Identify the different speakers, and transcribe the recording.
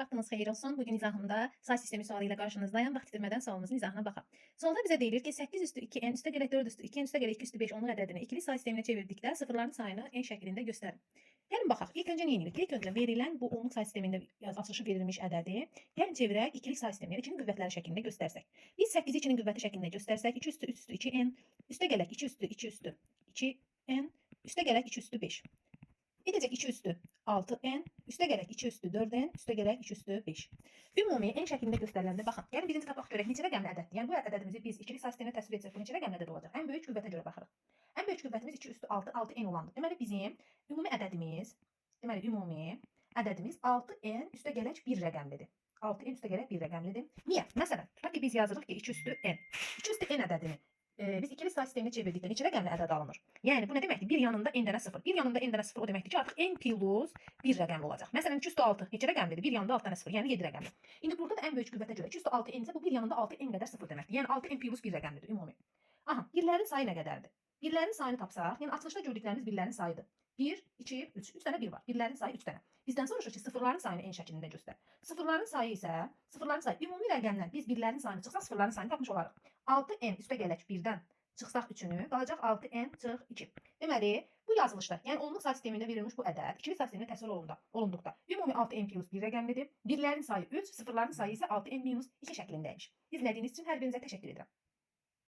Speaker 1: Vaxtınız xeyir olsun. Bugün izahımda say sistemi sualı ilə qarşınızdayım. Vaxt itirmədən sualımızın izahına baxaq. Sualda bizə deyilir ki, 8 üstü 2n üstə gələk 4 üstü 2n üstə gələk 2 üstü 5 onluq ədədini ikili say sisteminə çevirdikdə sıfırların sayını n şəklində göstərin. Gəlin baxaq. İlk öncə nə edirik? İlk öncə verilən bu onluq say sistemində açılışı verilmiş ədədi gəlin çevirək ikilik say sisteminə, yəni 2-nin qüvvətləri şəklində göstərsək. Biz 8-i 2-nin qüvvəti şəklində göstərsək, 2 üstü 3 üstü 2n üstə gələk 2 üstü 2 üstü 2n üstə gələk 2 üstü 5. Edəcək 2 üstü 6n, üstə gələk 2 üstü 4n, üstə gələk 2 üstü 5. Ümumi n şəklində göstəriləndə baxın. Gəlin birinci tapaq görək neçə rəqəmli ədəddir. Yəni bu ədədimizi biz ikilik say sisteminə təsvir etsək, bu neçə rəqəmli ədəd olacaq? Ən böyük qüvvətə görə baxırıq. Ən böyük qüvvətimiz 2 üstü 6, 6n olandır. Deməli bizim ümumi ədədimiz 6n üstə gələk 1 rəqəmlidir. 6n üstə gələk 1 rəqəmlidir. Niyə? Məsələn, tutaq ki biz yazırıq ki 2 üstü n. 2 üstü n ədədini biz ikili say sisteminə çevirdikdə neçə rəqəmli ədəd alınır? Yəni bu nə deməkdir? Bir yanında n dənə 0. Bir yanında n dənə 0 o deməkdir ki, artıq n plus 1 rəqəmli olacaq. Məsələn 2 üstü 6 neçə rəqəmlidir? Bir yanında 6 dənə 0, yəni 7 rəqəmli. İndi burada da ən böyük qüvvətə görə 2 üstü 6 n isə bu bir yanında 6 n qədər 0 deməkdir. Yəni 6 n plus 1 rəqəmlidir ümumi. Aha, birlərin sayı nə qədərdir? Birlərin sayını tapsaq, yəni açılışda gördüklərimiz birlərin sayıdır. 1, 2, 3. 3 dənə 1 var. Birlərin sayı 3 dənə. Bizdən soruşur ki, sıfırların sayını n şəklində göstər. Sıfırların sayı isə, sıfırların sayı ümumi rəqəmdən biz birlərin sayını çıxsaq sıfırların sayını tapmış olarıq. 6n üstə gələk 1-dən çıxsaq 3-ünü, qalacaq 6n çıx 2. Deməli, bu yazılışda, yəni onluq say sistemində verilmiş bu ədəd ikili say sisteminə təsvir olunduqda ümumi 6n plus 1 rəqəmlidir. Birlərin sayı 3, sıfırların sayı isə 6n minus 2 şəklindəymiş. İzlədiyiniz üçün hər birinizə təşəkkür edirəm.